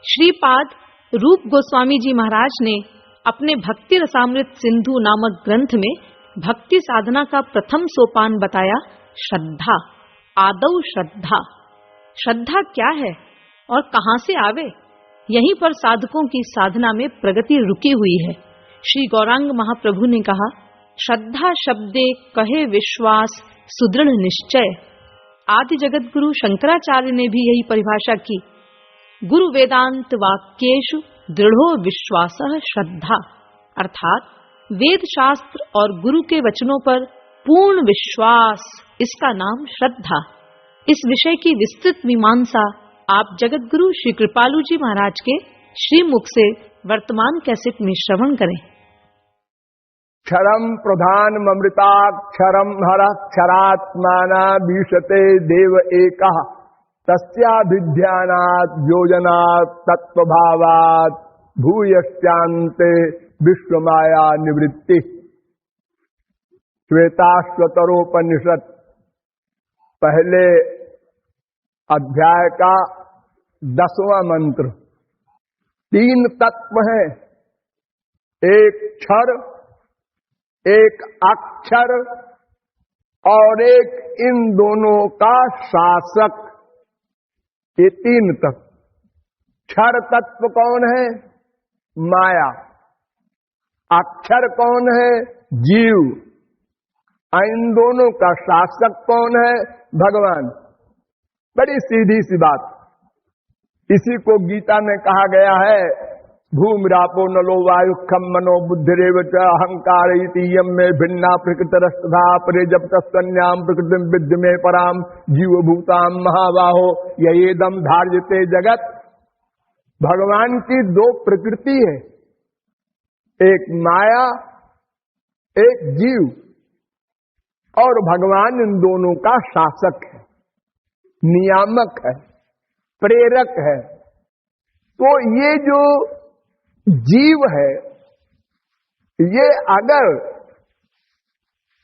श्रीपाद रूप गोस्वामी जी महाराज ने अपने भक्ति रसामृत सिंधु नामक ग्रंथ में भक्ति साधना का प्रथम सोपान बताया श्रद्धा। आदौ श्रद्धा। श्रद्धा क्या है और कहां से आवे, यहीं पर साधकों की साधना में प्रगति रुकी हुई है। श्री गौरांग महाप्रभु ने कहा, श्रद्धा शब्दे कहे विश्वास सुदृढ़ निश्चय। आदि जगत गुरु शंकराचार्य ने भी यही परिभाषा की। गुरु वेदांत वाक्येषु दृढ़ो विश्वासः श्रद्धा, अर्थात वेद शास्त्र और गुरु के वचनों पर पूर्ण विश्वास, इसका नाम श्रद्धा। इस विषय की विस्तृत मीमांसा आप जगत गुरु श्री कृपालु जी महाराज के श्रीमुख से वर्तमान कैसेट में श्रवण करें। क्षरम प्रधान ममृताक्षरम हर क्षरात्माना भीषते देव एकः तस्याभिध्यानात् योजनात् तत्वभावात् भूयश्चान्ते विश्वमाया निवृत्ति। श्वेताश्वतरोपनिषद पहले अध्याय का 10वां मंत्र। 3 तत्व हैं, एक क्षर, एक अक्षर और एक इन दोनों का शासक। ये 3 तत्व। क्षर तत्व कौन है? माया। अक्षर कौन है? जीव। इन दोनों का शासक कौन है? भगवान। बड़ी सीधी सी बात। इसी को गीता में कहा गया है, भूमिरापो नलो वायु खम मनो बुद्धिरेव च अहंकार इतीयम में भिन्ना प्रकृतिरस्तथा परे जब तस्न्याम प्रकृति विद्य में पराम जीव भूताम महाबाहो येदम धार्यते जगत। भगवान की 2 प्रकृति है, एक माया, एक जीव, और भगवान इन दोनों का शासक है, नियामक है, प्रेरक है। तो ये जो जीव है, ये अगर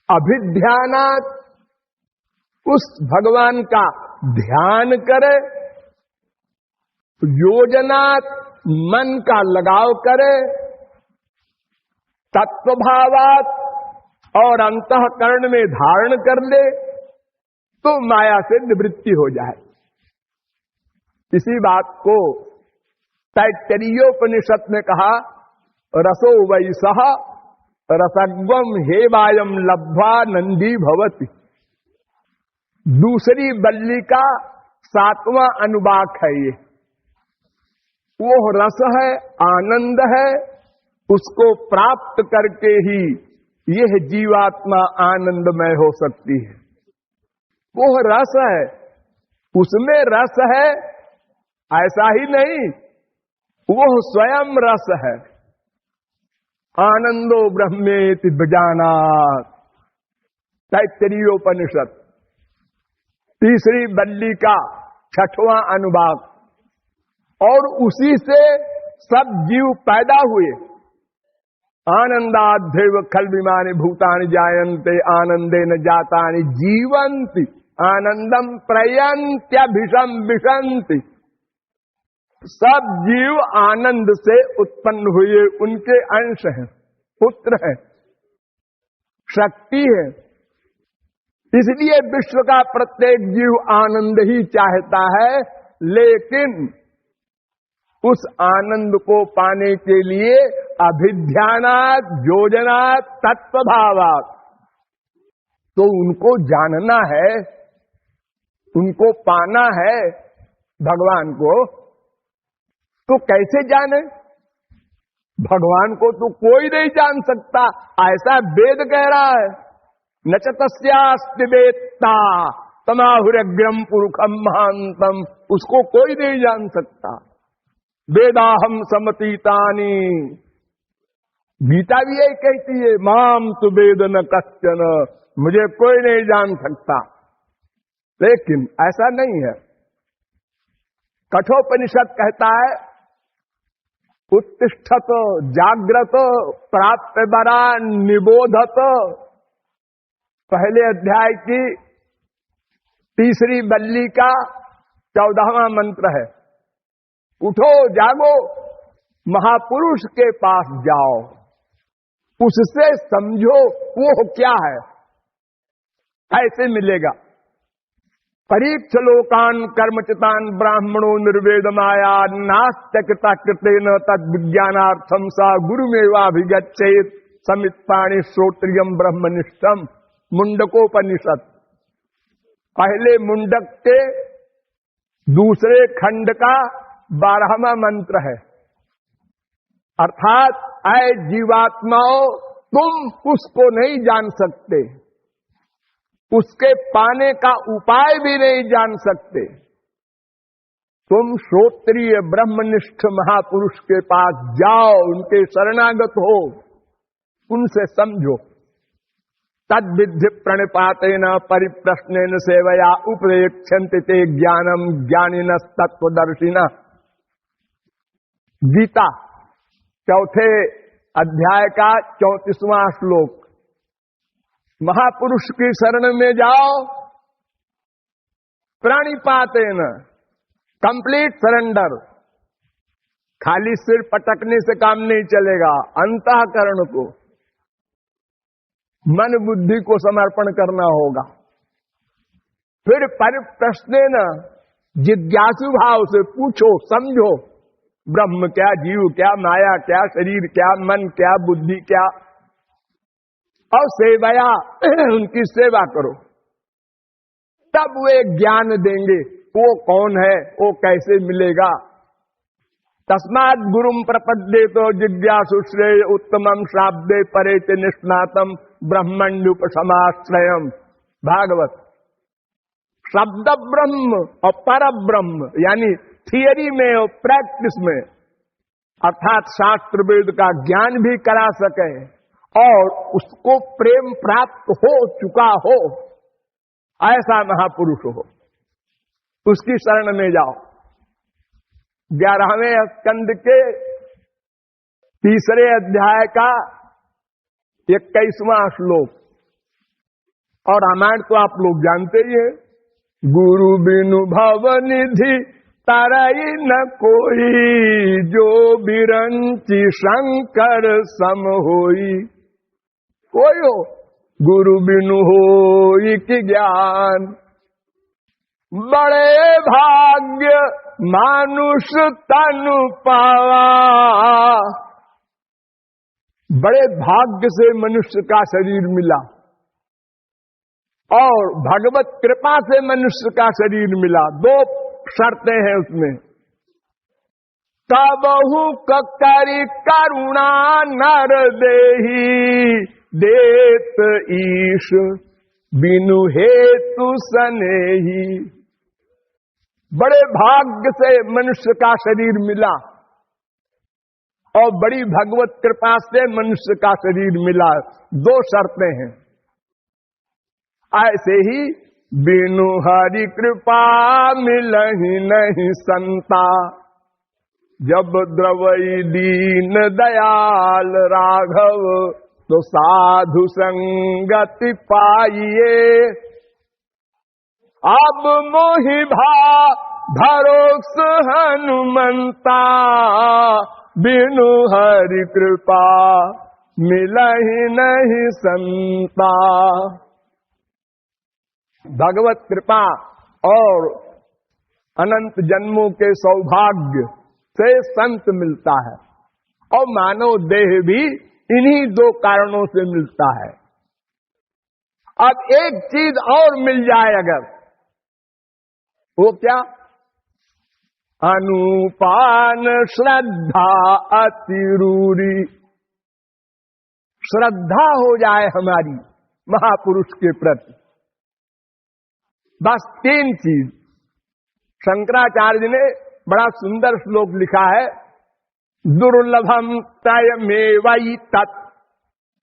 अभिध्यानात् उस भगवान का ध्यान करे, योजनात् मन का लगाव करे, तत्वभावात् और अंतःकरण में धारण कर ले, तो माया से निवृत्ति हो जाए। इसी बात को तैत्तरीयोपनिषद में कहा, रसो वैसः रसग्वम हेवायम लब्ध्वा नंदी भवति। दूसरी बल्ली का 7वां अनुवाक है ये। वो रस है, आनंद है, उसको प्राप्त करके ही यह जीवात्मा आनंदमय हो सकती है। वो रस है, उसमें रस है ऐसा ही नहीं, वो स्वयं रस है। आनंदो ब्रह्मेति विजानात्, तैत्तरीयोपनिषद 3री बल्ली का 6वां अनुभाग। और उसी से सब जीव पैदा हुए। आनंदाद्धेव खल्विमानि भूतानि जायन्ते आनंदेन जातानि जीवन्ति आनंदम प्रयन्त्यभिषं विशन्ति। सब जीव आनंद से उत्पन्न हुए, उनके अंश हैं, पुत्र हैं, शक्ति है। इसलिए विश्व का प्रत्येक जीव आनंद ही चाहता है, लेकिन उस आनंद को पाने के लिए अभिध्यानात् योजनात् तत्वभावात्, तो उनको जानना है, उनको पाना है भगवान को। तो कैसे जाने? भगवान को तो कोई नहीं जान सकता, ऐसा वेद कह रहा है। न च तस्यास्ति वेत्ता तमाहुरग्रम पुरुषम महांतम। उसको कोई नहीं जान सकता। वेदाहम समतीतानि, गीता भी यही कहती है, माम तु वेद न कश्चन, मुझे कोई नहीं जान सकता। लेकिन ऐसा नहीं है। कठोपनिषद कहता है, उत्तिष्ठत जाग्रत प्राप्त बरा निबोधत। पहले अध्याय की 3री बल्ली का 14वां मंत्र है। उठो जागो, महापुरुष के पास जाओ, उससे समझो वो क्या है, कैसे मिलेगा। परीक्ष लोकान कर्मचितान ब्राह्मणो निर्वेदमाया नास्त्यकृता कृतेन तद विज्ञानार्थम सा गुरुमेवाभिगच्छेत समित्पाणि श्रोत्रियम ब्रह्मनिष्ठम। मुंडकोपनिषद पहले मुंडक के दूसरे खंड का 12वां मंत्र है। अर्थात ऐ जीवात्माओं, तुम उसको नहीं जान सकते, उसके पाने का उपाय भी नहीं जान सकते। तुम श्रोत्रिय ब्रह्मनिष्ठ महापुरुष के पास जाओ, उनके शरणागत हो, उनसे समझो। तद्विद्धि प्रणिपातेन परिप्रश्नेन सेवया उपदेक्षन्ति ते ज्ञानम ज्ञानिनः तत्वदर्शिनः। गीता चौथे अध्याय का 34वां श्लोक। महापुरुष की शरण में जाओ, प्रणिपातेन, कंप्लीट सरेंडर। खाली सिर पटकने से काम नहीं चलेगा, अंतःकरण को, मन बुद्धि को समर्पण करना होगा। फिर परिप्रश्नेन, जिज्ञासु भाव से पूछो, समझो, ब्रह्म क्या, जीव क्या, माया क्या, शरीर क्या, मन क्या, बुद्धि क्या, और सेवया, उनकी सेवा करो। तब वे ज्ञान देंगे, वो कौन है, वो कैसे मिलेगा। तस्मात् गुरुम प्रपद्ये तो जिज्ञासु श्रेय उत्तमम शाब्दे परेत निष्णातम ब्रह्मण्युपसमाश्रयम। भागवत। शब्द ब्रह्म और पर ब्रह्म, यानी थियरी में और प्रैक्टिस में, अर्थात शास्त्र वेद का ज्ञान भी करा सके और उसको प्रेम प्राप्त हो चुका हो, ऐसा महापुरुष हो, उसकी शरण में जाओ। 11वें स्कंद के 3रे अध्याय का 21वां श्लोक। और रामायण तो आप लोग जानते ही हैं। गुरु बिनु भव निधि तरई न कोई, जो बिरंची शंकर सम होई। कोई हो गुरु बिनु होई कि ज्ञान, बड़े भाग्य मानुष तनु पावा। बड़े भाग्य से मनुष्य का शरीर मिला और भगवत कृपा से मनुष्य का शरीर मिला। 2 शर्तें हैं उसमें। तबहु करी करुणा नर देही, देत ईश बिनु हेतु सनेही। बड़े भाग्य से मनुष्य का शरीर मिला और बड़ी भगवत कृपा से मनुष्य का शरीर मिला। 2 शर्तें हैं। ऐसे ही बिनु हरि कृपा मिलहि नहीं संता, जब द्रवई दीन दयाल राघव, तो साधु संगति पाइए। अब मोहि भरोस हनुमंता, बिनु हरि कृपा मिलहि नहीं संता। भगवत कृपा और अनंत जन्मों के सौभाग्य से संत मिलता है, और मानव देह भी इन्हीं 2 कारणों से मिलता है। अब एक चीज और मिल जाए अगर, वो क्या? अनुपान श्रद्धा अतिरूरी। श्रद्धा हो जाए हमारी महापुरुष के प्रति। बस 3 चीज। शंकराचार्य ने बड़ा सुंदर श्लोक लिखा है। दुर्लभम तयमेवै तत्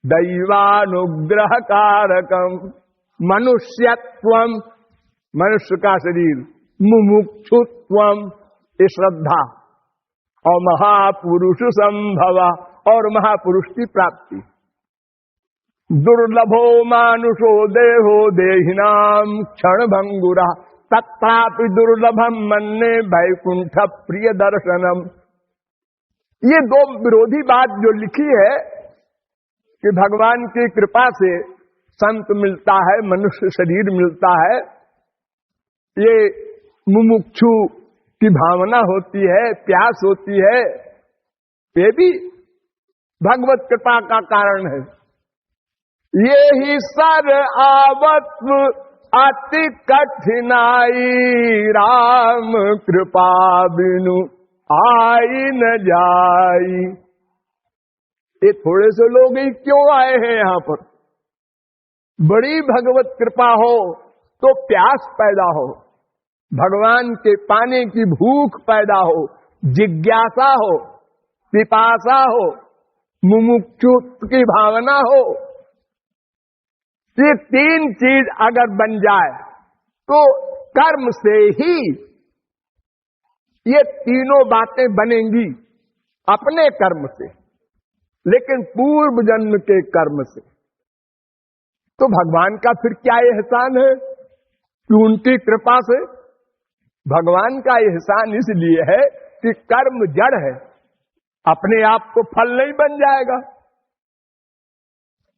दैवानुग्रह कारकम। मनुष्यत्वम, मनुष्य का शरीर, मुमुक्षुत्वम, ये श्रद्धा, और महापुरुष संभव, और महापुरुष की प्राप्ति। दुर्लभो मानुषो देहो देहिनाम क्षण भंगुरा तत्रापि दुर्लभम मन्ने वैकुंठ प्रिय दर्शनम। ये दो विरोधी बात जो लिखी है कि भगवान की कृपा से संत मिलता है, मनुष्य शरीर मिलता है, ये मुमुक्षु की भावना होती है, प्यास होती है, ये भी भगवत कृपा का कारण है। ये ही सर आवत अति कठिनाई, राम कृपा बिनु आई न जाई। ये थोड़े से लोग ही क्यों आए हैं यहां पर? बड़ी भगवत कृपा हो तो प्यास पैदा हो, भगवान के पाने की भूख पैदा हो, जिज्ञासा हो, पिपासा हो, मुमुक्षु की भावना हो। ये तीन चीज अगर बन जाए तो कर्म से ही ये तीनों बातें बनेंगी, अपने कर्म से, लेकिन पूर्व जन्म के कर्म से। तो भगवान का फिर क्या एहसान है कि उनकी कृपा से? भगवान का एहसान इसलिए है कि कर्म जड़ है, अपने आप को फल नहीं बन जाएगा।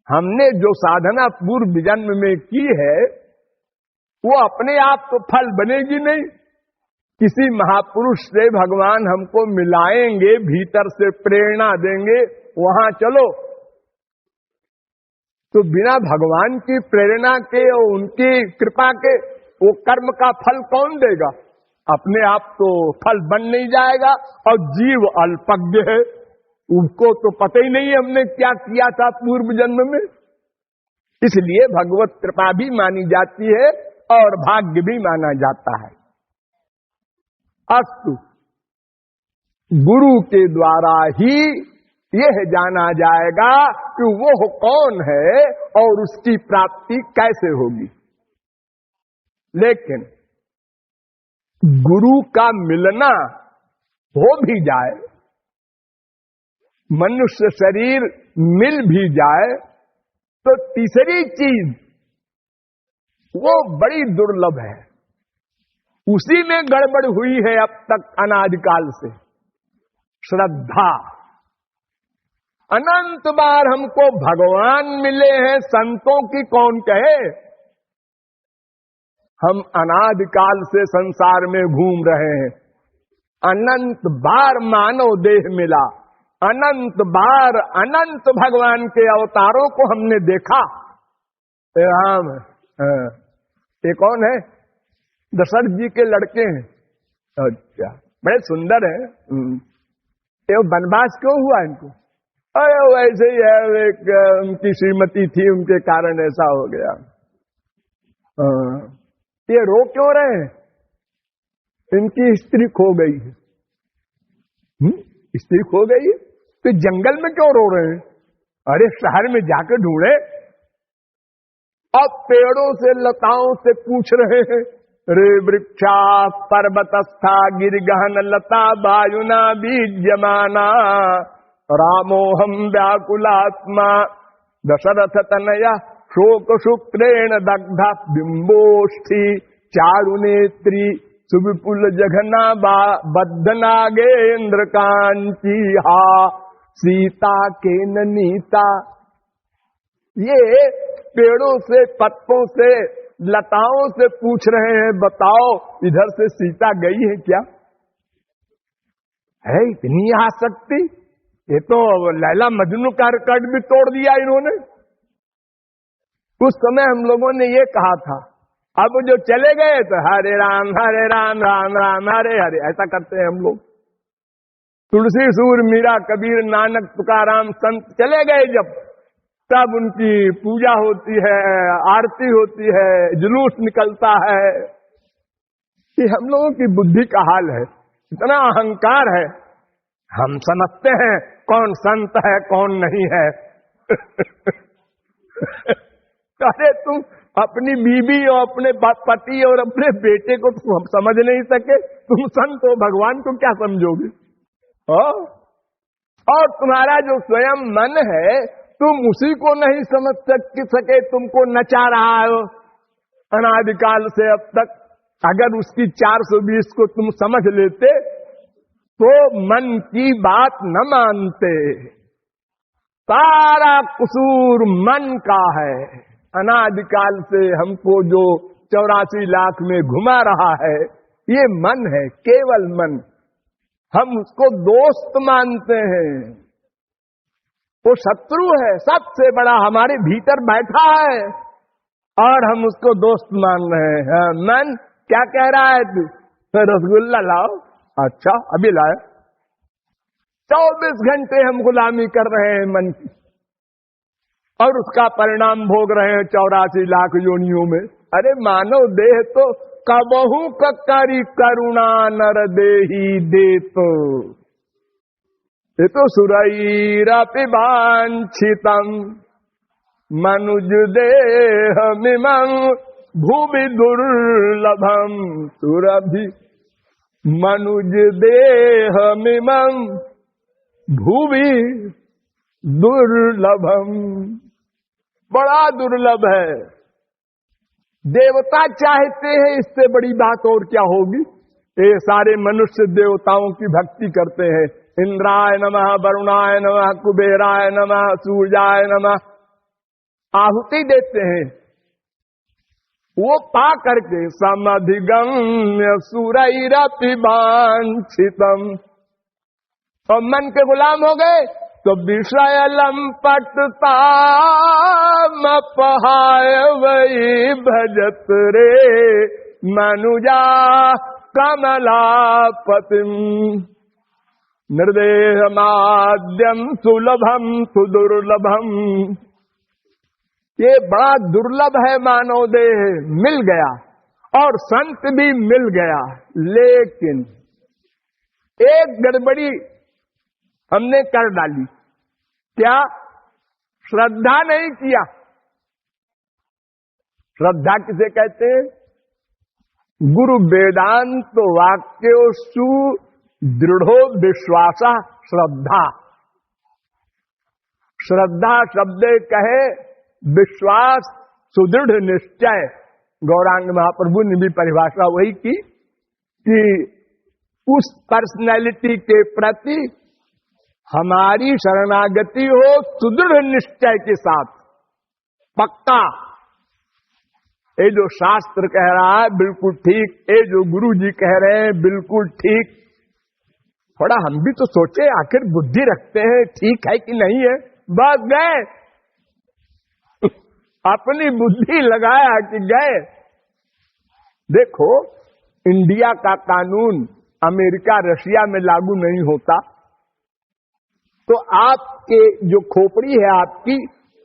हमने जो साधना पूर्व जन्म में की है वो अपने आप तो फल बनेगी नहीं, किसी महापुरुष से भगवान हमको मिलाएंगे, भीतर से प्रेरणा देंगे, वहां चलो। तो बिना भगवान की प्रेरणा के और उनकी कृपा के वो कर्म का फल कौन देगा? अपने आप तो फल बन नहीं जाएगा। और जीव अल्पज्ञ है, उनको तो पता ही नहीं हमने क्या किया था पूर्व जन्म में। इसलिए भगवत कृपा भी मानी जाती है और भाग्य भी माना जाता है। अस्तु, गुरु के द्वारा ही यह जाना जाएगा कि वो कौन है और उसकी प्राप्ति कैसे होगी। लेकिन गुरु का मिलना हो भी जाए, मनुष्य शरीर मिल भी जाए, तो तीसरी चीज वो बड़ी दुर्लभ है। उसी में गड़बड़ हुई है अब तक अनादिकाल से, श्रद्धा। अनंत बार हमको भगवान मिले हैं, संतों की कौन कहे। हम अनादिकाल से संसार में घूम रहे हैं, अनंत बार मानव देह मिला, अनंत बार अनंत भगवान के अवतारों को हमने देखा। राम ये कौन है? दशरथ जी के लड़के हैं। अच्छा, बड़े सुंदर है। ये वनवास क्यों हुआ इनको? अरे वैसे ही है, एक उनकी श्रीमती थी, उनके कारण ऐसा हो गया। ये रो क्यों रहे हैं? इनकी स्त्री खो गई है। स्त्री खो गई है तो जंगल में क्यों रो रहे हैं? अरे शहर में जाकर ढूंढे। अब पेड़ों से लताओं से पूछ रहे हैं, रे वृक्षा पर्वतस्था गिरगहन लता वायुना बीज्यमाना रामोहम व्याकुलात्मा दशरथ तनया शोक शुक्रेण दग्धा बिंबोष्ठी चारुनेत्री सुविपुल जघना बद्धनागेन्द्र कांची हा सीता के नीता। ये पेड़ों से, पत्तों से, लताओं से पूछ रहे हैं, बताओ इधर से सीता गई है क्या? है इतनी आसक्ति? ये तो लैला मजनू का रिकॉर्ड भी तोड़ दिया इन्होंने। उस समय हम लोगों ने ये कहा था, अब जो चले गए तो हरे राम राम राम हरे हरे ऐसा करते हैं हम लोग। तुलसी सूर मीरा कबीर नानक तुकाराम संत चले गए जब, तब उनकी पूजा होती है, आरती होती है, जुलूस निकलता है। ये हम लोगों की बुद्धि का हाल है, इतना अहंकार है। हम समझते हैं कौन संत है कौन नहीं है। अरे तुम अपनी बीवी और अपने पति और अपने बेटे को तुम समझ नहीं सके, तुम संत हो, भगवान को क्या समझोगे? और तुम्हारा जो स्वयं मन है तुम उसी को नहीं समझ सके, तुमको नचा रहा हो अनादिकाल से अब तक। अगर उसकी 420 को तुम समझ लेते तो मन की बात न मानते। सारा कसूर मन का है। अनादिकाल से हमको जो 84 लाख में घुमा रहा है ये मन है, केवल मन। हम उसको दोस्त मानते हैं, वो शत्रु है, सबसे बड़ा हमारे भीतर बैठा है और हम उसको दोस्त मान रहे हैं। मन क्या कह रहा है, तू रसगुल्ला लाओ, अच्छा अभी लाए। 24 घंटे हम गुलामी कर रहे हैं मन की और उसका परिणाम भोग रहे हैं 84 लाख योनियों में। अरे मानव देह तो कबहू करी करुणा नर देही दे, तो ये तो सुरैरपि वांछितम मनुज देह मिमं भूवि दुर्लभम। सुरभि मनुज देह मिमं भूवि दुर्लभम, बड़ा दुर्लभ है। देवता चाहते हैं, इससे बड़ी बात और क्या होगी। ये सारे मनुष्य देवताओं की भक्ति करते हैं। इंद्राय नमः, वरुणाय नमः, कुबेराय नमः, सूर्याय नमः, आहुति देते हैं। वो पा करके समधिगम्य सुरैरपि वांछितम, और मन के गुलाम हो गए तो विषय लंपटता मपहाय वही भजत रे मनुजा कमलापतिम। निर्देह माद्यम सुलभम सुदुर्लभम, ये बड़ा दुर्लभ है मानव देह, मिल गया और संत भी मिल गया। लेकिन एक गड़बड़ी हमने कर डाली, क्या? श्रद्धा नहीं किया। श्रद्धा किसे कहते हैं? गुरु वेदांत वाक्योसु दृढ़ो विश्वासा श्रद्धा। श्रद्धा शब्द कहे विश्वास, सुदृढ़ निश्चय। गौरांग महाप्रभु ने भी परिभाषा वही की कि उस पर्सनैलिटी के प्रति हमारी शरणागति हो सुदृढ़ निश्चय के साथ, पक्का। ये जो शास्त्र कह रहा है बिल्कुल ठीक, ये जो गुरु जी कह रहे हैं बिल्कुल ठीक। थोड़ा हम भी तो सोचे, आखिर बुद्धि रखते हैं, ठीक है कि नहीं है। बस गए, अपनी बुद्धि लगाया कि गए। देखो, इंडिया का कानून अमेरिका रशिया में लागू नहीं होता, तो आपके जो खोपड़ी है आपकी,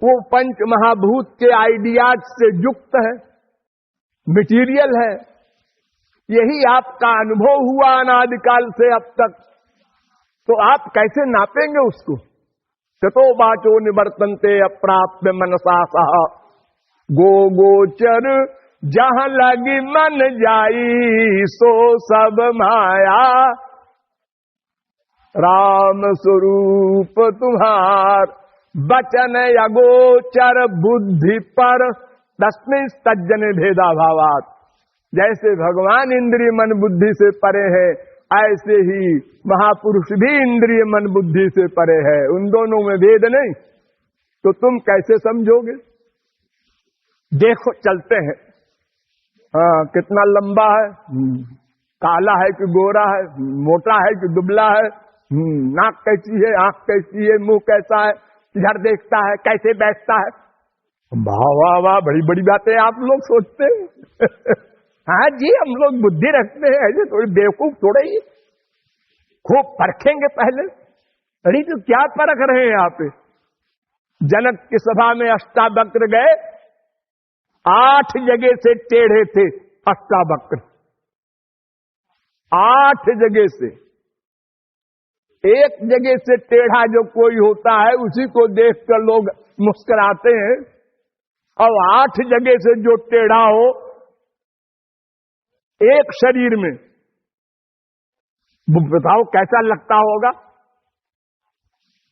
वो पंच महाभूत के आइडियाज से युक्त है, मटीरियल है। यही आपका अनुभव हुआ अनादिकाल से अब तक, तो आप कैसे नापेंगे उसको? ततो वाचो निवर्तन्ते अप्राप्य मनसा सह, गो गोचर जहां लगी मन जाई सो सब माया। राम स्वरूप तुम्हार बचन अगोचर बुद्धि पर तस्मै तज्जन भेदा भावात। जैसे भगवान इंद्रिय मन बुद्धि से परे है, ऐसे ही महापुरुष भी इंद्रिय मन बुद्धि से परे है। उन दोनों में भेद नहीं, तो तुम कैसे समझोगे? देखो चलते हैं, हाँ कितना लंबा है, काला है कि गोरा है, मोटा है कि दुबला है, नाक कैसी है, आंख कैसी है, मुंह कैसा है, किधर देखता है, कैसे बैठता है। वाह वाह वाह, बड़ी बड़ी बातें आप लोग सोचते हैं। हाँ जी, हम लोग बुद्धि रखते हैं, ऐसे थोड़ी बेवकूफ थोड़े ही, खूब परखेंगे पहले। अरे तो क्या परख रहे हैं आप? जनक की सभा में अष्टावक्र गए, 8 जगह से टेढ़े थे अष्टावक्र, 8 जगह से। एक जगह से टेढ़ा जो कोई होता है उसी को देखकर लोग मुस्कुराते हैं, और 8 जगह से जो टेढ़ा हो एक शरीर में, बताओ कैसा लगता होगा?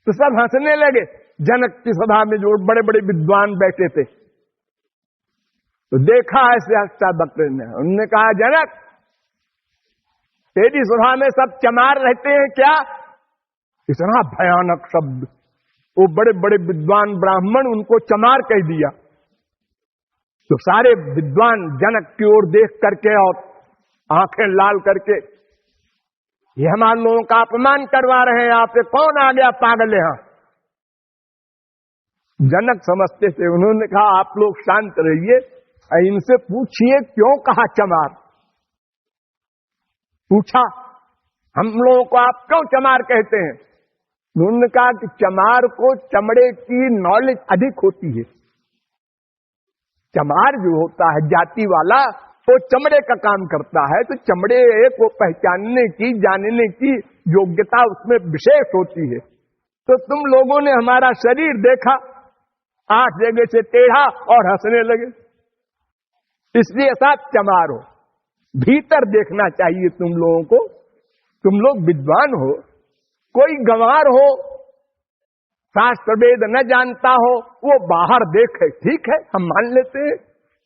तो सब हंसने लगे। जनक की सभा में जो बड़े बड़े विद्वान बैठे थे, तो देखा ऐसे हस्ता बकरे ने, उन्होंने कहा जनक तेरी सभा में सब चमार रहते हैं क्या? इतना भयानक शब्द, वो बड़े बड़े विद्वान ब्राह्मण उनको चमार कह दिया। तो सारे विद्वान जनक की ओर देख करके और आंखें लाल करके, ये हमारे लोगों का अपमान करवा रहे हैं, आप कौन आ गया पागल यहां? जनक समझते थे, उन्होंने कहा आप लोग शांत रहिए, इनसे पूछिए क्यों कहा चमार। पूछा हम लोगों को आप क्यों चमार कहते हैं? उन्होंने कहा कि चमार को चमड़े की नॉलेज अधिक होती है। चमार जो होता है जाति वाला, वो चमड़े का काम करता है, तो चमड़े को पहचानने की, जानने की योग्यता उसमें विशेष होती है। तो तुम लोगों ने हमारा शरीर देखा, 8 जगह से टेढ़ा और हंसने लगे, इसलिए साथ चमार हो। भीतर देखना चाहिए तुम लोगों को, तुम लोग विद्वान हो, कोई गंवार हो, शास्त्र वेद न जानता हो, वो बाहर देखे, ठीक है हम मान लेते हैं,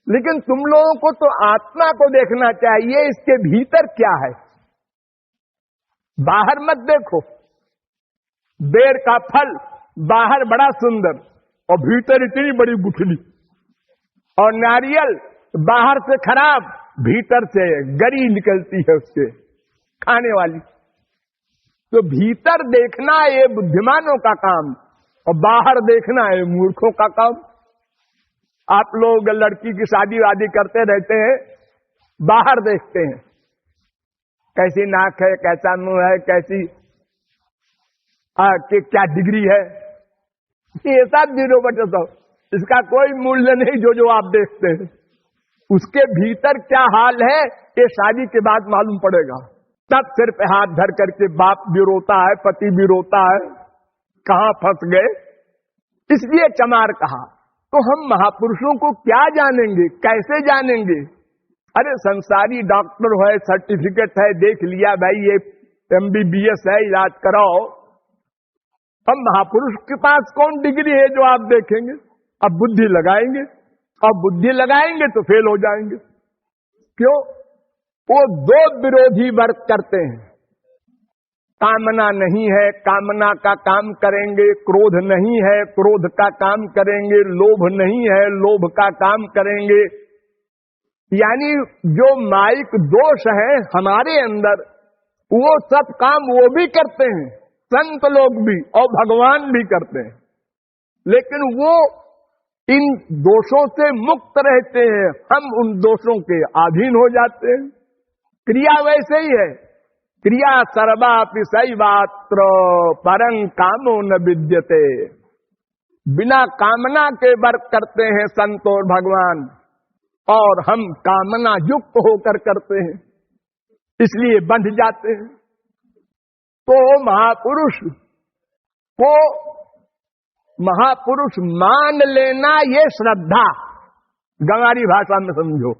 लेकिन तुम लोगों को तो आत्मा को देखना चाहिए, इसके भीतर क्या है। बाहर मत देखो, बेर का फल बाहर बड़ा सुंदर और भीतर इतनी बड़ी गुठली, और नारियल बाहर से खराब, भीतर से गरी निकलती है उससे खाने वाली। तो भीतर देखना ये बुद्धिमानों का काम, और बाहर देखना है मूर्खों का काम। आप लोग लड़की की शादी वादी करते रहते हैं, बाहर देखते हैं, कैसी नाक है, कैसा मुंह है, कैसी क्या डिग्री है, ये सब 0/100, इसका कोई मूल्य नहीं जो आप देखते हैं। उसके भीतर क्या हाल है ये शादी के बाद मालूम पड़ेगा। तब सिर पे हाथ धर करके बाप भी रोता है, पति भी रोता है, कहां फंस गए। इसलिए चमार कहा। तो हम महापुरुषों को क्या जानेंगे, कैसे जानेंगे? अरे संसारी डॉक्टर है, सर्टिफिकेट है, देख लिया भाई ये MBBS है, इलाज कराओ। हम महापुरुष के पास कौन डिग्री है जो आप देखेंगे? अब बुद्धि लगाएंगे, और बुद्धि लगाएंगे तो फेल हो जाएंगे। क्यों? वो दो विरोधी वर्ग करते हैं। कामना नहीं है, कामना का काम करेंगे, क्रोध नहीं है, क्रोध का काम करेंगे, लोभ नहीं है, लोभ का काम करेंगे। यानी जो माइक दोष है हमारे अंदर, वो सब काम वो भी करते हैं, संत लोग भी और भगवान भी करते हैं, लेकिन वो इन दोषों से मुक्त रहते हैं, हम उन दोषों के अधीन हो जाते हैं। क्रिया वैसे ही है, क्रिया सर्वापि सैवात्र परं कामो न विद्यते। बिना कामना के वर्क करते हैं संत और भगवान, और हम कामना युक्त होकर करते हैं, इसलिए बंध जाते हैं। तो महापुरुष को महापुरुष मान लेना, ये श्रद्धा, गंवारी भाषा में समझो,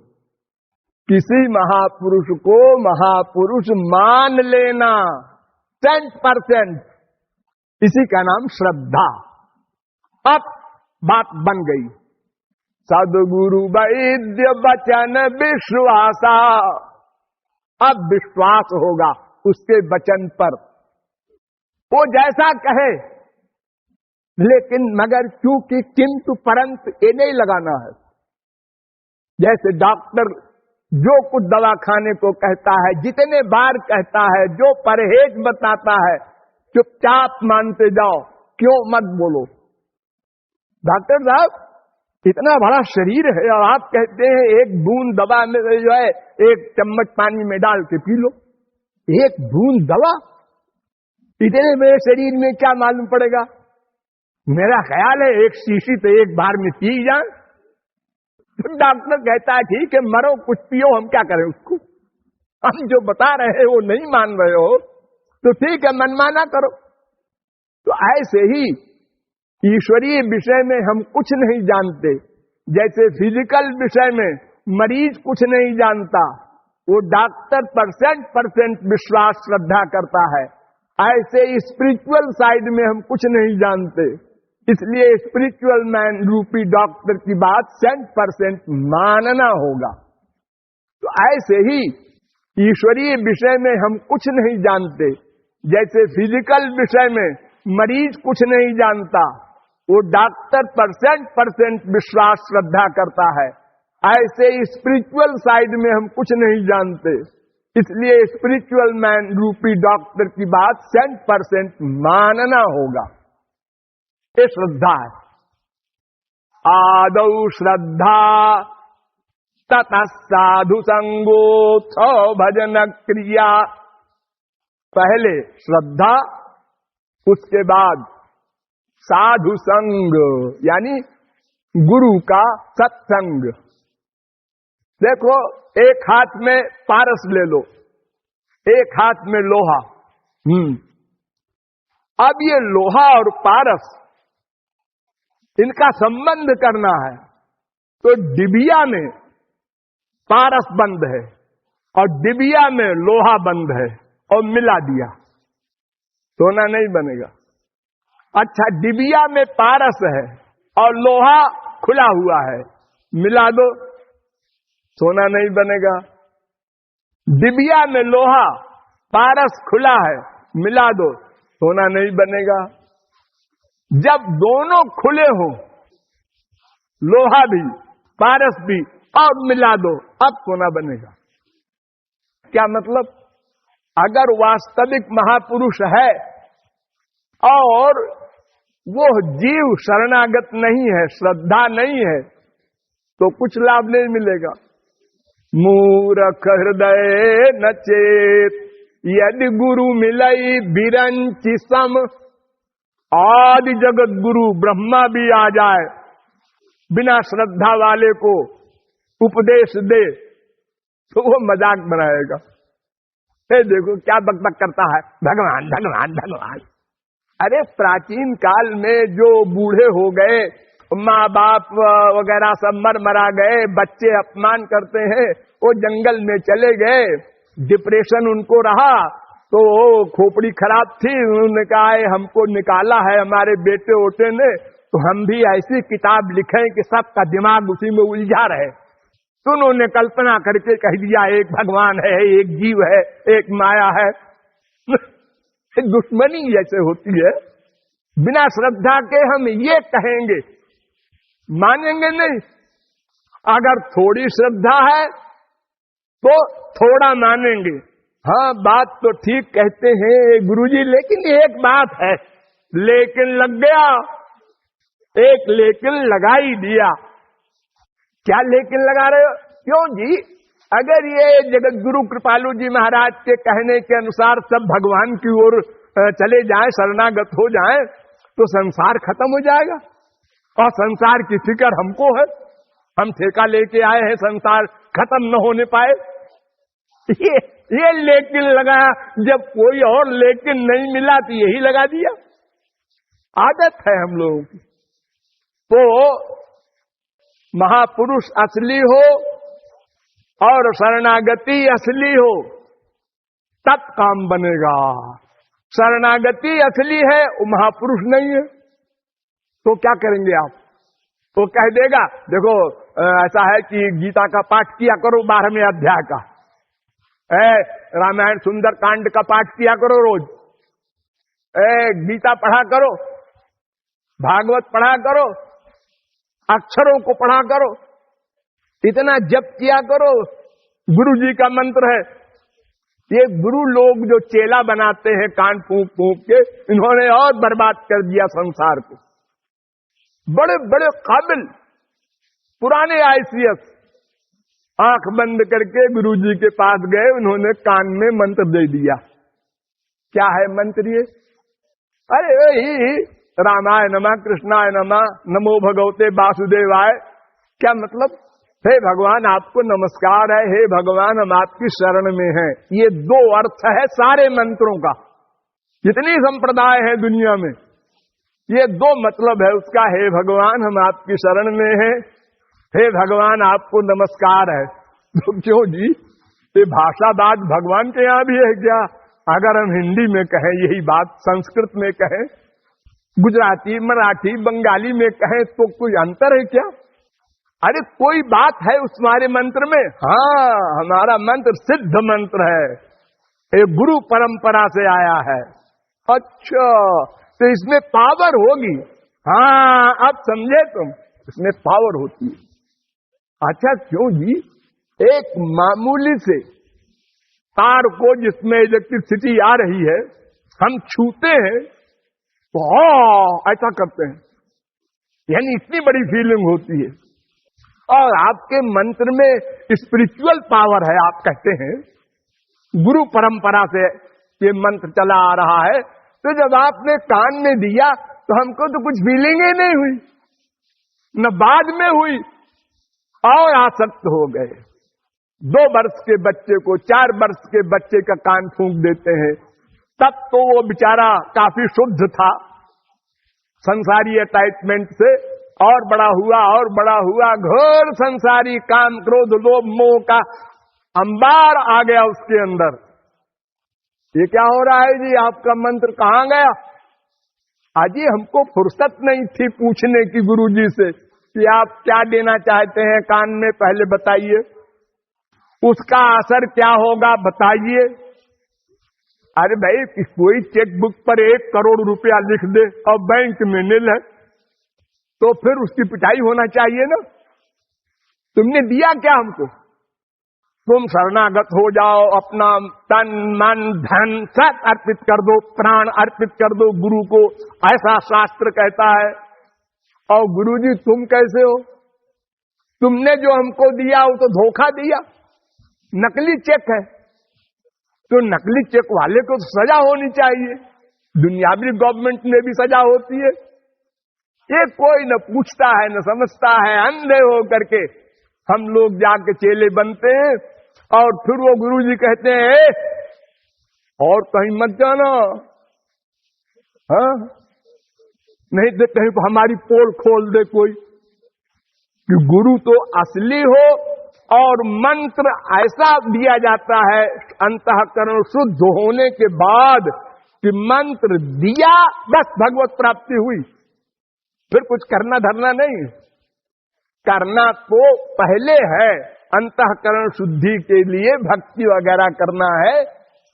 किसी महापुरुष को महापुरुष मान लेना 100%, इसी का नाम श्रद्धा। अब बात बन गई, सद्गुरु वैद्य वचन विश्वासा। अब विश्वास होगा उसके वचन पर, वो जैसा कहे, लेकिन मगर चूंकि किंतु परंतु ये नहीं लगाना है। जैसे डॉक्टर जो कुछ दवा खाने को कहता है, जितने बार कहता है, जो परहेज बताता है, चुपचाप मानते जाओ, क्यों मत बोलो। डॉक्टर साहब इतना बड़ा शरीर है और आप कहते हैं एक बूंद दवा में जो है 1 चम्मच पानी में डाल के पी लो। 1 बूंद दवा, इतने मेरे शरीर में क्या मालूम पड़ेगा? मेरा ख्याल है 1 शीशी तो एक बार में पी जाए। तो डॉक्टर कहता है ठीक है, मरो कुछ पियो, हम क्या करें उसको। हम जो बता रहे हैं वो नहीं मान रहे हो तो ठीक है, मनमाना करो। तो ऐसे ही ईश्वरीय विषय में हम कुछ नहीं जानते। जैसे फिजिकल विषय में मरीज कुछ नहीं जानता, वो डॉक्टर 100% विश्वास श्रद्धा करता है। ऐसे स्पिरिचुअल साइड में हम कुछ नहीं जानते, इसलिए स्पिरिचुअल मैन रूपी डॉक्टर की बात 100% मानना होगा। तो ऐसे ही ईश्वरीय विषय में हम कुछ नहीं जानते, जैसे फिजिकल विषय में मरीज कुछ नहीं जानता, वो डॉक्टर 100% विश्वास श्रद्धा करता है, ऐसे ही स्पिरिचुअल साइड में हम कुछ नहीं जानते, इसलिए स्पिरिचुअल मैन रूपी डॉक्टर की बात 100% मानना होगा। ये श्रद्धा है। आदौ श्रद्धा ततः साधु संगोत्थ भजन क्रिया। पहले श्रद्धा, उसके बाद साधु संग यानी गुरु का सत्संग। देखो, एक हाथ में पारस ले लो, एक हाथ में लोहा। अब ये लोहा और पारस, इनका संबंध करना है, तो डिबिया में पारस बंद है और डिबिया में लोहा बंद है और मिला दिया, सोना नहीं बनेगा। अच्छा, डिबिया में पारस है और लोहा खुला हुआ है, मिला दो, सोना नहीं बनेगा। डिबिया में लोहा, पारस खुला है, मिला दो, सोना नहीं बनेगा। जब दोनों खुले हो, लोहा भी पारस भी, और मिला दो, अब सोना बनेगा। क्या मतलब? अगर वास्तविक महापुरुष है और वो जीव शरणागत नहीं है, श्रद्धा नहीं है, तो कुछ लाभ नहीं मिलेगा। मूर्ख हृदय न चेत यदि गुरु मिलई बिरंचि सम। आदि जगत गुरु ब्रह्मा भी आ जाए, बिना श्रद्धा वाले को उपदेश दे तो वो मजाक बनाएगा। देखो क्या बकबक करता है, भगवान भगवान भगवान। अरे प्राचीन काल में जो बूढ़े हो गए, माँ बाप वगैरह सब मरा गए, बच्चे अपमान करते हैं, वो जंगल में चले गए, डिप्रेशन उनको रहा, तो खोपड़ी खराब थी, उन्होंने कहा हमको निकाला है हमारे बेटे ओटे ने, तो हम भी ऐसी किताब लिखें कि सबका दिमाग उसी में उलझा रहे। तो उन्होंने कल्पना करके कह दिया एक भगवान है, एक जीव है, एक माया है। दुश्मनी जैसे होती है। बिना श्रद्धा के हम ये कहेंगे, मानेंगे नहीं। अगर थोड़ी श्रद्धा है तो थोड़ा मानेंगे। हाँ, बात तो ठीक कहते हैं गुरुजी, लेकिन एक बात है, लेकिन लग गया, एक लेकिन लगा ही दिया। क्या लेकिन लगा रहे हो? क्यों जी? अगर ये जगत गुरु कृपालु जी महाराज के कहने के अनुसार सब भगवान की ओर चले जाएं, शरणागत हो जाएं, तो संसार खत्म हो जाएगा। और संसार की फिक्र हमको है, हम ठेका लेके आए हैं, संसार खत्म न होने पाए। ये लेकिन लगाया, जब कोई और लेकिन नहीं मिला तो यही लगा दिया। आदत है हम लोगों की। तो महापुरुष असली हो और शरणागति असली हो, तब काम बनेगा। शरणागति असली है, वो महापुरुष नहीं है, तो क्या करेंगे आप? तो कह देगा, देखो ऐसा है कि गीता का पाठ किया करो 12वें अध्याय का, रामायण सुंदर कांड का पाठ किया करो रोज, गीता पढ़ा करो, भागवत पढ़ा करो, अक्षरों को पढ़ा करो, इतना जप किया करो, गुरु जी का मंत्र है। ये गुरु लोग जो चेला बनाते हैं कान फूंक फूंक के, इन्होंने और बर्बाद कर दिया संसार को। बड़े बड़े काबिल पुराने आईसीएस आंख बंद करके गुरु जी के पास गए, उन्होंने कान में मंत्र दे दिया। क्या है मंत्र ये? अरे वही रामाय नमः, कृष्णाय नमः, नमो भगवते वासुदेवाय। क्या मतलब? हे भगवान आपको नमस्कार है, हे भगवान हम आपकी शरण में हैं। ये दो अर्थ है सारे मंत्रों का। जितनी संप्रदाय है दुनिया में, ये दो मतलब है उसका। हे भगवान हम आपकी शरण में हैं, हे भगवान आपको नमस्कार है। तो क्यों जी, ये भाषाबाज भगवान के यहाँ भी है क्या? अगर हम हिंदी में कहें यही बात, संस्कृत में कहें, गुजराती, मराठी, बंगाली में कहें तो कोई अंतर है क्या? अरे कोई बात है उस हमारे मंत्र में? हाँ, हमारा मंत्र सिद्ध मंत्र है, ये गुरु परंपरा से आया है। अच्छा, तो इसमें पावर होगी? हाँ, अब समझे तुम, इसमें पावर होती है। अच्छा, क्यों जी? एक मामूली से तार को जिसमें इलेक्ट्रिसिटी आ रही है, हम छूते हैं तो ऐसा करते हैं, यानी इतनी बड़ी फीलिंग होती है। और आपके मंत्र में स्पिरिचुअल पावर है, आप कहते हैं गुरु परंपरा से ये मंत्र चला आ रहा है। तो जब आपने कान में दिया तो हमको तो कुछ फीलिंग ही नहीं हुई, न बाद में हुई, और आसक्त हो गए। 2 वर्ष के बच्चे को 4 वर्ष के बच्चे का कान फूंक देते हैं, तब तो वो बेचारा काफी शुद्ध था संसारी अटैचमेंट से, और बड़ा हुआ, घोर संसारी काम, क्रोध, लोभ, मोह का अंबार आ गया उसके अंदर। ये क्या हो रहा है जी? आपका मंत्र कहां गया? अजी हमको फुर्सत नहीं थी पूछने की गुरुजी से कि आप क्या देना चाहते हैं कान में, पहले बताइए, उसका असर क्या होगा बताइए। अरे भाई, कोई चेकबुक पर 1 करोड़ रुपया लिख दे और बैंक में नील है, तो फिर उसकी पिटाई होना चाहिए ना। तुमने दिया क्या हमको? तुम शरणागत हो जाओ, अपना तन मन धन सब अर्पित कर दो, प्राण अर्पित कर दो गुरु को, ऐसा शास्त्र कहता है। और गुरुजी तुम कैसे हो? तुमने जो हमको दिया वो तो धोखा दिया, नकली चेक है। तो नकली चेक वाले को तो सजा होनी चाहिए, दुनियावी गवर्नमेंट में भी सजा होती है। ये कोई न पूछता है न समझता है, अंधे हो करके हम लोग जाके चेले बनते हैं, और फिर वो गुरुजी कहते हैं और कहीं मत जाना, हाँ, नहीं तो कहीं हमारी पोल खोल दे कोई। कि गुरु तो असली हो, और मंत्र ऐसा दिया जाता है अंतःकरण शुद्ध होने के बाद कि मंत्र दिया बस भगवत प्राप्ति हुई, फिर कुछ करना धरना नहीं। करना तो पहले है, अंतःकरण शुद्धि के लिए भक्ति वगैरह करना है,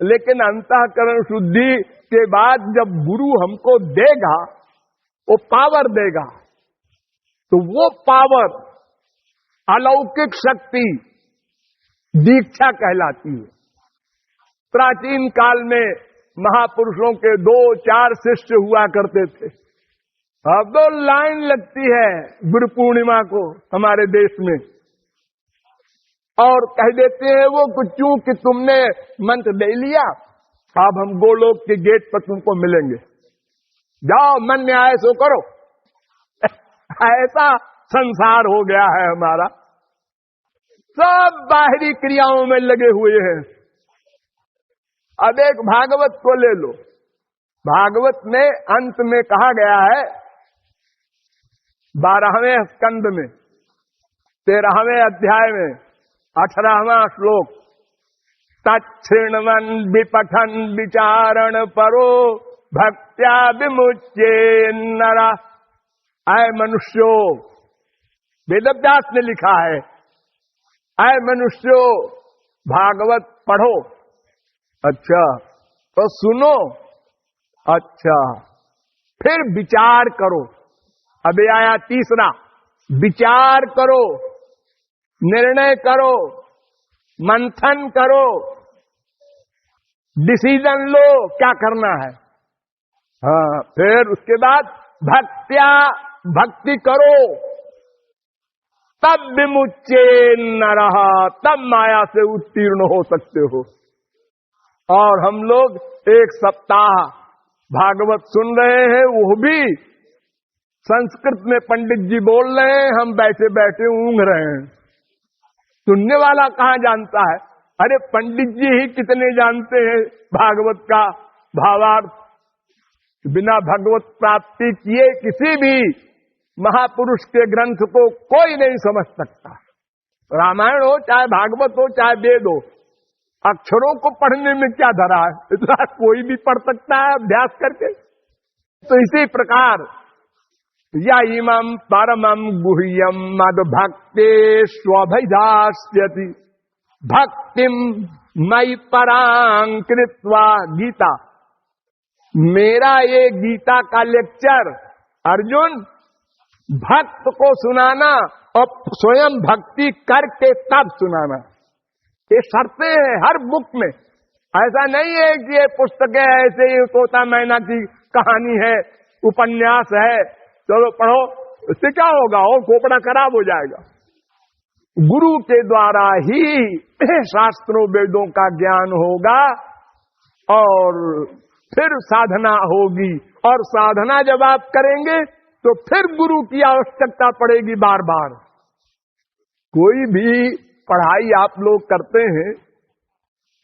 लेकिन अंतःकरण शुद्धि के बाद जब गुरु हमको देगा, वो पावर देगा, तो वो पावर अलौकिक शक्ति दीक्षा कहलाती है। प्राचीन काल में महापुरुषों के 2-4 शिष्य हुआ करते थे। अब तो लाइन लगती है गुरु पूर्णिमा को हमारे देश में, और कह देते हैं वो कुछ कि तुमने मंत्र ले लिया, अब हम गोलोक के गेट पर तुमको मिलेंगे, जाओ मन में आए सो करो। ऐसा संसार हो गया है हमारा, सब बाहरी क्रियाओं में लगे हुए हैं। अब एक भागवत को ले लो, भागवत में अंत में कहा गया है 12वें स्कंद में 13वें अध्याय में 18वां श्लोक, तच्छृण्वन् विपठन् विचारण परो भक्त्या विमुच्ये नरः। आय मनुष्यो, वेदव्यास ने लिखा है, आय मनुष्यो भागवत पढ़ो। अच्छा, तो सुनो, अच्छा, फिर विचार करो। अभी आया तीसरा, विचार करो, निर्णय करो, मंथन करो, डिसीजन लो क्या करना है। हाँ, फिर उसके बाद भक्त्या, भक्ति करो, तब विमुच्ये नरः, तब माया से उत्तीर्ण हो सकते हो। और हम लोग 1 सप्ताह भागवत सुन रहे हैं, वो भी संस्कृत में पंडित जी बोल रहे हैं, हम बैठे बैठे ऊँघ रहे हैं। सुनने वाला कहाँ जानता है? अरे पंडित जी ही कितने जानते हैं भागवत का भावार्थ। बिना भगवत प्राप्ति किए किसी भी महापुरुष के ग्रंथ को कोई नहीं समझ सकता। रामायण हो चाहे भागवत हो चाहे वेद हो, अक्षरों को पढ़ने में क्या धरा है? इतना कोई भी पढ़ सकता है अभ्यास करके। तो इसी प्रकार या इमं परमं गुह्यं मद्भक्ते स्वभिधास्यति भक्तिम मयि परां कृत्वा गीता। मेरा ये गीता का लेक्चर अर्जुन भक्त को सुनाना और स्वयं भक्ति करके तब सुनाना, ये शर्तें हैं हर बुक में। ऐसा नहीं है कि ये पुस्तकें ऐसे ही तोता मैना की कहानी है, उपन्यास है, चलो पढ़ो, इससे क्या होगा और खोपड़ा खराब हो जाएगा। गुरु के द्वारा ही शास्त्रों वेदों का ज्ञान होगा और फिर साधना होगी, और साधना जब आप करेंगे तो फिर गुरु की आवश्यकता पड़ेगी बार बार। कोई भी पढ़ाई आप लोग करते हैं,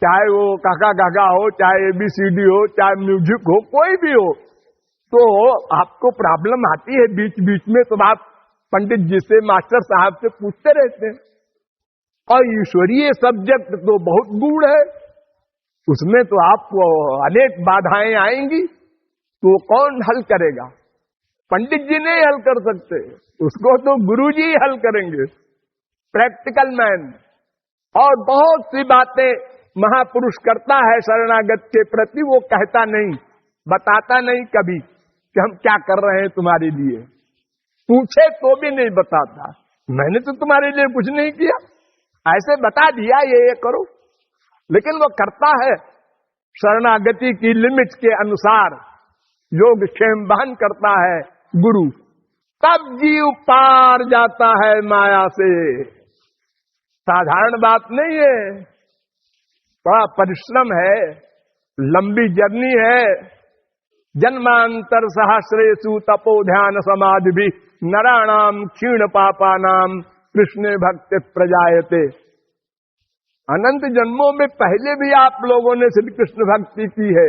चाहे वो काका काका हो, चाहे ABCD हो, चाहे म्यूजिक हो, कोई भी हो, तो आपको प्रॉब्लम आती है बीच बीच में, तो आप पंडित जी से, मास्टर साहब से पूछते रहते हैं। और ईश्वरीय सब्जेक्ट तो बहुत गूढ़ है, उसमें तो आपको अनेक बाधाएं आएंगी, तो कौन हल करेगा? पंडित जी नहीं हल कर सकते, उसको तो गुरु जी हल करेंगे, प्रैक्टिकल मैन। और बहुत सी बातें महापुरुष करता है शरणागत के प्रति, वो कहता नहीं, बताता नहीं कभी कि हम क्या कर रहे हैं तुम्हारे लिए। पूछे तो भी नहीं बताता, मैंने तो तुम्हारे लिए कुछ नहीं किया, ऐसे बता दिया ये करो। लेकिन वो करता है शरणागति की लिमिट के अनुसार, योगक्षेम बहन करता है गुरु, तब जीव पार जाता है माया से। साधारण बात नहीं है, बड़ा परिश्रम है, लंबी जर्नी है। जन्मांतर सहस्रेषु तपो ध्यान समाधि भी नराणाम क्षीण पापानाम कृष्ण भक्ति प्रजायते। अनंत जन्मों में पहले भी आप लोगों ने श्री कृष्ण भक्ति की है,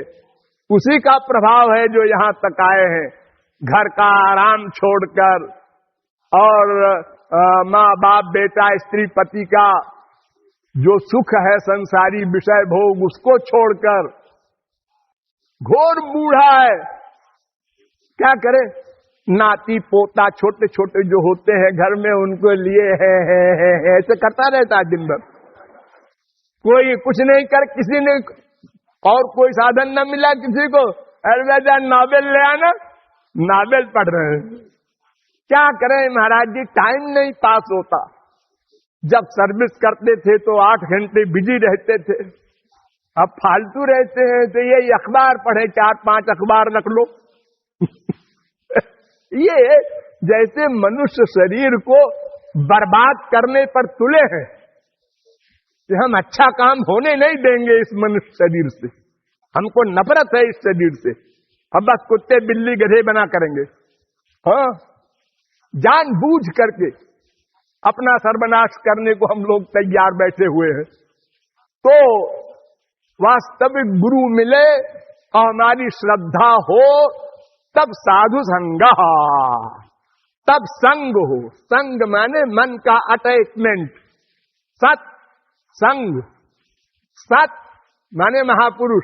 उसी का प्रभाव है जो यहाँ तक आए हैं। घर का आराम छोड़कर और माँ बाप बेटा स्त्री पति का जो सुख है संसारी विषय भोग, उसको छोड़कर घोर बूढ़ा है, क्या करे? नाती पोता छोटे छोटे जो होते हैं घर में, उनको लिए है ऐसे करता रहता है दिन भर। कोई कुछ नहीं कर, किसी ने और कोई साधन न मिला किसी को, अरे नॉवेल ले आना, नॉवेल पढ़ रहे हैं। क्या करें महाराज जी, टाइम नहीं पास होता। जब सर्विस करते थे तो 8 घंटे बिजी रहते थे, अब फालतू रहते हैं तो ये अखबार पढ़े, 4-5 अखबार रख लो। ये जैसे मनुष्य शरीर को बर्बाद करने पर तुले हैं कि हम अच्छा काम होने नहीं देंगे इस मनुष्य शरीर से, हमको नफरत है इस शरीर से, अब बस कुत्ते बिल्ली गधे बना करेंगे। हाँ, जानबूझ करके अपना सर्वनाश करने को हम लोग तैयार बैठे हुए हैं। तो वास्तविक गुरु मिले और हमारी श्रद्धा हो, तब साधु संग, तब संग हो। संग माने मन का अटैचमेंट, सत संग, सत माने महापुरुष,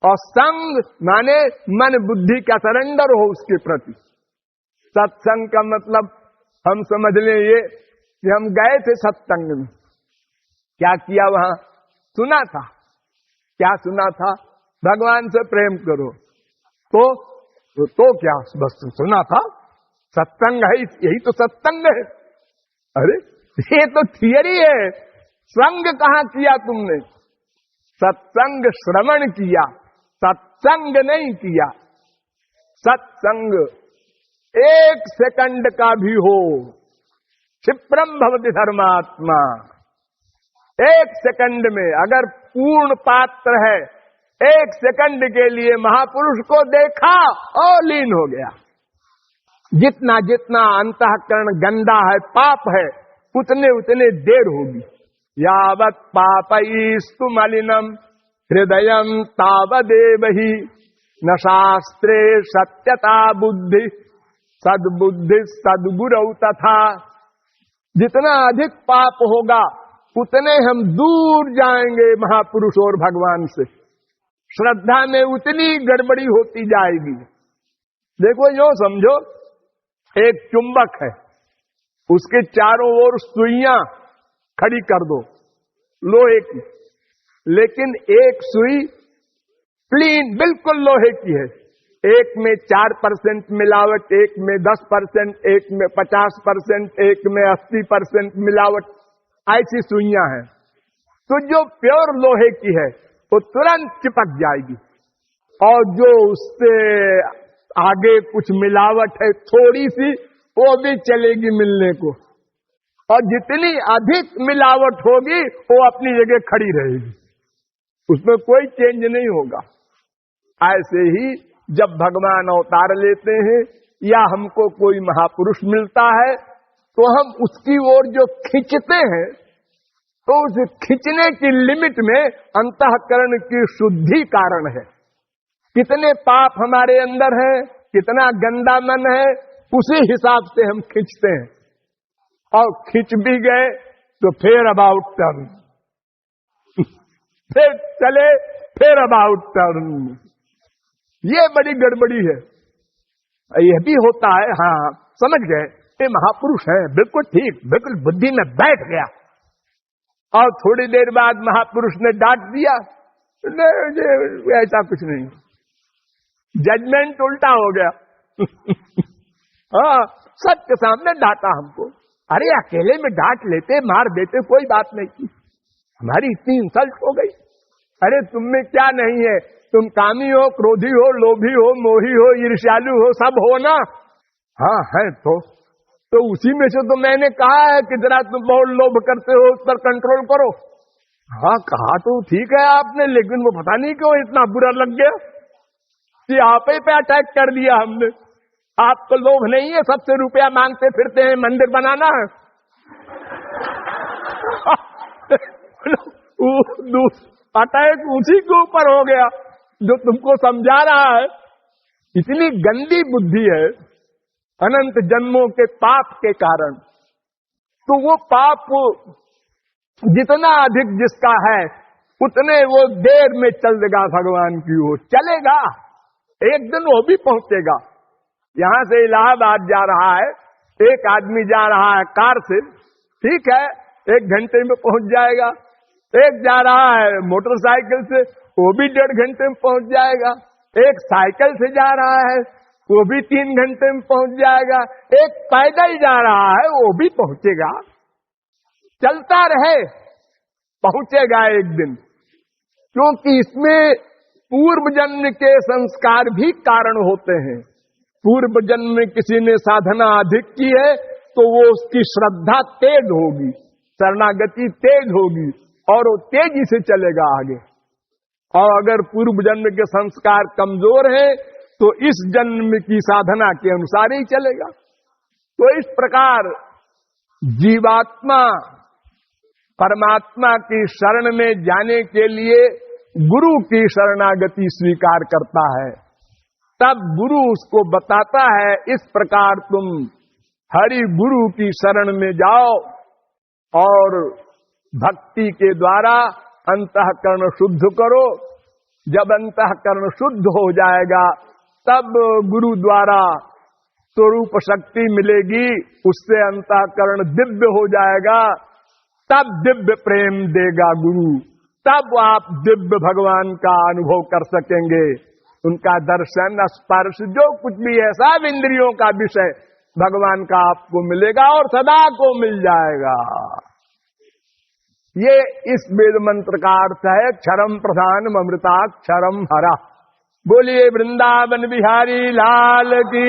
और संग माने मन बुद्धि का सरेंडर हो उसके प्रति। सत्संग का मतलब हम समझ लें ये कि हम गए थे सत्संग में, क्या किया वहां? सुना था। क्या सुना था? भगवान से प्रेम करो। तो क्या बस सुना था? सत्संग है, यही तो सत्संग है। अरे ये तो थियरी है, संग कहां किया तुमने? सत्संग श्रवण किया, सत्संग नहीं किया। सत्संग 1 सेकंड का भी हो, क्षिप्रम भवति धर्मात्मा। 1 सेकंड में अगर पूर्ण पात्र है, 1 सेकंड के लिए महापुरुष को देखा और लीन हो गया। जितना जितना अंतःकरण गंदा है, पाप है, उतने उतने देर होगी। यावत् पापैस्तु मलिनम हृदयम तावदेव ही न शास्त्रे सत्यता बुद्धि सद्बुद्धि सद्गुरौ तथा। जितना अधिक पाप होगा उतने हम दूर जाएंगे महापुरुष और भगवान से। श्रद्धा में उतनी गड़बड़ी होती जाएगी। देखो यो समझो, एक चुंबक है, उसके चारों ओर सुइयां खड़ी कर दो लोहे की, लेकिन एक सुई प्लीन बिल्कुल लोहे की है, एक में 4% मिलावट, एक में 10%, एक में 50%, एक में 80% मिलावट, ऐसी सुइयां हैं। तो जो प्योर लोहे की है वो तुरंत चिपक जाएगी, और जो उससे आगे कुछ मिलावट है थोड़ी सी, वो भी चलेगी मिलने को, और जितनी अधिक मिलावट होगी वो अपनी जगह खड़ी रहेगी, उसमें कोई चेंज नहीं होगा। ऐसे ही जब भगवान अवतार लेते हैं या हमको कोई महापुरुष मिलता है तो हम उसकी ओर जो खींचते हैं, तो उस खींचने की लिमिट में अंतःकरण की शुद्धि कारण है। कितने पाप हमारे अंदर है, कितना गंदा मन है, उसी हिसाब से हम खींचते हैं, और खींच भी गए तो फिर अबाउट टर्न, फिर चले, फिर अबाउट टर्न। ये बड़ी गड़बड़ी है। यह भी होता है, हाँ समझ गए, ये महापुरुष है, बिल्कुल ठीक, बिल्कुल बुद्धि में बैठ गया, और थोड़ी देर बाद महापुरुष ने डांट दिया, नहीं ऐसा कुछ नहीं, जजमेंट उल्टा हो गया। हाँ, सबके सामने डांटा हमको। अरे अकेले में डांट लेते, मार देते, कोई बात नहीं थी, हमारी इतनी इंसल्ट हो गई। अरे तुम में क्या नहीं है, तुम कामी हो, क्रोधी हो, लोभी हो, मोही हो, ईर्ष्यालु हो, सब हो ना। हाँ है तो उसी में से तो मैंने कहा है कि जरा तुम बहुत लोभ करते हो, उस पर कंट्रोल करो। हाँ कहा तो ठीक है आपने, लेकिन वो पता नहीं क्यों इतना बुरा लग गया कि आप ही पे अटैक कर दिया हमने। आपको लोभ नहीं है, सबसे रुपया मांगते फिरते हैं, मंदिर बनाना है। अटैक उसी के ऊपर हो गया जो तुमको समझा रहा है। इतनी गंदी बुद्धि है अनंत जन्मों के पाप के कारण। तो वो पाप जितना अधिक जिसका है उतने वो देर में चलेगा भगवान की ओर, चलेगा, एक दिन वो भी पहुंचेगा। यहां से इलाहाबाद जा रहा है, एक आदमी जा रहा है कार से, ठीक है, 1 घंटे में पहुंच जाएगा। एक जा रहा है मोटरसाइकिल से, वो भी 1.5 घंटे में पहुंच जाएगा। एक साइकिल से जा रहा है, वो भी 3 घंटे में पहुंच जाएगा। एक पैदल जा रहा है, वो भी पहुंचेगा। चलता रहे, पहुंचेगा एक दिन, क्योंकि इसमें पूर्व जन्म के संस्कार भी कारण होते हैं। पूर्व जन्म में किसी ने साधना अधिक की है तो वो उसकी श्रद्धा तेज होगी, शरणागति तेज होगी, और वो तेजी से चलेगा आगे। और अगर पूर्व जन्म के संस्कार कमजोर हैं तो इस जन्म की साधना के अनुसार ही चलेगा। तो इस प्रकार जीवात्मा परमात्मा की शरण में जाने के लिए गुरु की शरणागति स्वीकार करता है। तब गुरु उसको बताता है, इस प्रकार तुम हरि गुरु की शरण में जाओ और भक्ति के द्वारा अंतःकरण शुद्ध करो। जब अंतःकरण शुद्ध हो जाएगा तब गुरु द्वारा स्वरूप शक्ति मिलेगी, उससे अंतःकरण दिव्य हो जाएगा। तब दिव्य प्रेम देगा गुरु, तब आप दिव्य भगवान का अनुभव कर सकेंगे। उनका दर्शन, स्पर्श, जो कुछ भी है, सब इंद्रियों का विषय भगवान का आपको मिलेगा और सदा को मिल जाएगा। ये इस वेद मंत्र का अर्थ है, क्षरम प्रधानम अमृताक्षरम हरा। बोलिए वृंदावन बिहारी लाल की।